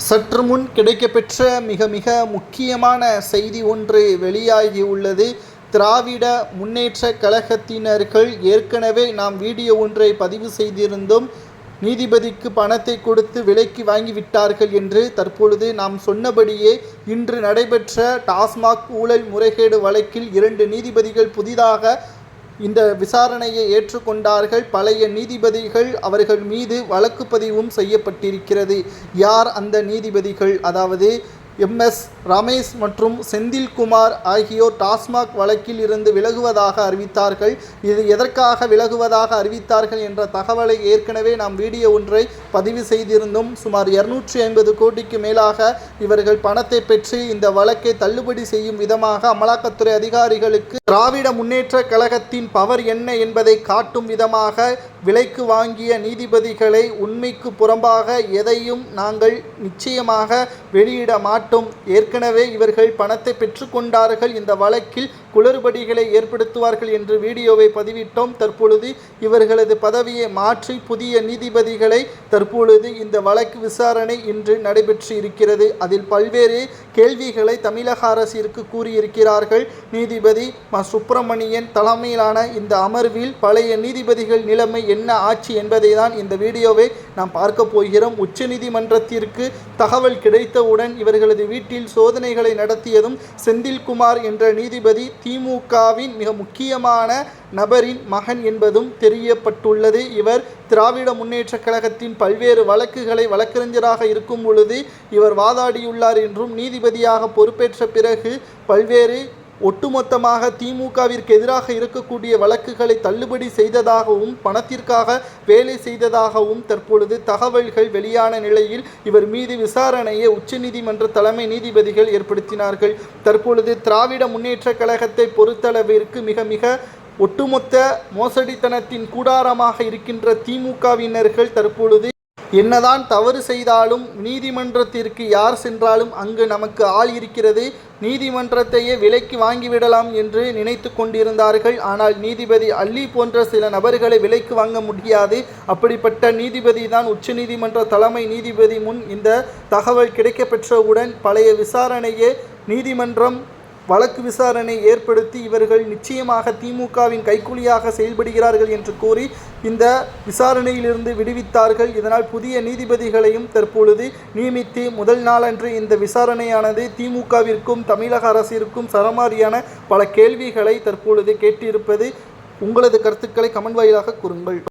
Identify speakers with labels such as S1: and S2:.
S1: சற்று முன் கிடைக்கப்பெற்ற மிக மிக முக்கியமான செய்தி ஒன்று வெளியாகியுள்ளது. திராவிட முன்னேற்றக் கழகத்தினர்கள் ஏற்கனவே நாம் வீடியோ ஒன்றை பதிவு செய்திருந்தோம். நீதிபதிக்கு பணத்தை கொடுத்து விலைக்கு வாங்கிவிட்டார்கள் என்று. தற்பொழுது நாம் சொன்னபடியே இன்று நடைபெற்ற டாஸ்மாக் ஊழல் முறைகேடு வழக்கில் 2 நீதிபதிகள் புதிதாக இந்த விசாரணையை ஏற்றுக்கொண்டார்கள். பழைய நீதிபதிகள் அவர்கள் மீது வழக்கு பதிவும் செய்யப்பட்டிருக்கிறது. யார் அந்த நீதிபதிகள்? அதாவது MS ரமேஷ் மற்றும் செந்தில்குமார் ஆகியோர் டாஸ்மாக் வழக்கில் இருந்து விலகுவதாக அறிவித்தார்கள். இது எதற்காக விலகுவதாக அறிவித்தார்கள் என்ற தகவலை ஏற்கனவே நாம் வீடியோ ஒன்றை பதிவு செய்திருந்தோம். சுமார் 250 கோடிக்கு மேலாக இவர்கள் பணத்தை பெற்று இந்த வழக்கை தள்ளுபடி செய்யும் விதமாக அமலாக்கத்துறை அதிகாரிகளுக்கு திராவிட முன்னேற்ற கழகத்தின் பவர் என்ன என்பதை காட்டும் விதமாக விலைக்கு வாங்கிய நீதிபதிகளை உண்மைக்கு புறம்பாக எதையும் நாங்கள் நிச்சயமாக வெளியிட மாட்டோம். ஏற்கனவே இவர்கள் பணத்தை பெற்றுக்கொண்டார்கள். இந்த வழக்கில் குளறுபடிகளை ஏற்படுத்துவார்கள் என்று வீடியோவை பதிவிட்டோம். தற்பொழுது இவர்களது பதவியை மாற்றி புதிய நீதிபதிகளை தற்பொழுது இந்த வழக்கு விசாரணை இன்று நடைபெற்று இருக்கிறது. அதில் பல்வேறு கேள்விகளை தமிழக அரசிற்கு கூறியிருக்கிறார்கள். நீதிபதி சுப்பிரமணியன் தலைமையிலான இந்த அமர்வில் பழைய நீதிபதிகள் நிலைமை என்ன ஆட்சி என்பதை தான் இந்த வீடியோவை நாம் பார்க்க போகிறோம். உச்சநீதிமன்றத்திற்கு தகவல் கிடைத்தவுடன் இவர்களது வீட்டில் சோதனைகளை நடத்தியதும் செந்தில்குமார் என்ற நீதிபதி திமுகவின் மிக முக்கியமான நபரின் மகன் என்பதும் தெரியப்பட்டுள்ளது. இவர் திராவிட முன்னேற்ற கழகத்தின் பல்வேறு வழக்குகளை வழக்கறிஞராக இருக்கும் பொழுது இவர் வாதாடியுள்ளார் என்றும், நீதிபதியாக பொறுப்பேற்ற பிறகு பல்வேறு ஒட்டுமொத்தமாக திமுகவிற்கு எதிராக இருக்கக்கூடிய வழக்குகளை தள்ளுபடி செய்ததாகவும் பணத்திற்காக வேலை செய்ததாகவும் தற்பொழுது தகவல்கள் வெளியான நிலையில் இவர் மீது விசாரணையை உச்சநீதிமன்ற தலைமை நீதிபதிகள் ஏற்படுத்தினார்கள். தற்பொழுது திராவிட முன்னேற்ற கழகத்தை பொறுத்தளவிற்கு மிக மிக ஒட்டுமொத்த மோசடித்தனத்தின் கூடாரமாக இருக்கின்ற திமுகவினர்கள் தற்பொழுது என்னதான் தவறு செய்தாலும் நீதிமன்றத்திற்கு யார் சென்றாலும் அங்கு நமக்கு ஆள் இருக்கிறது, நீதிமன்றத்தையே விலைக்கு வாங்கிவிடலாம் என்று நினைத்து கொண்டிருந்தார்கள். ஆனால் நீதிபதி அள்ளி போன்ற சில நபர்களை விலைக்கு வாங்க முடியாது. அப்படிப்பட்ட நீதிபதி தான் உச்சநீதிமன்ற தலைமை நீதிபதி முன் இந்த தகவல் கிடைக்கப்பெற்றவுடன் பழைய விசாரணையே நீதிமன்றம் வழக்கு விசாரணை ஏற்படுத்தி இவர்கள் நிச்சயமாக திமுகவின் கைக்கூலியாக செயல்படுகிறார்கள் என்று கூறி இந்த விசாரணையிலிருந்து விடுவித்தார்கள். இதனால் புதிய நீதிபதிகளையும் தற்பொழுது நியமித்து முதல் நாளன்று இந்த விசாரணையானது திமுகவிற்கும் தமிழக அரசிற்கும் சரமாரியான பல கேள்விகளை தற்பொழுது கேட்டிருப்பது. உங்களது கருத்துக்களை கமெண்ட் வாயிலாக கூறுங்கள்.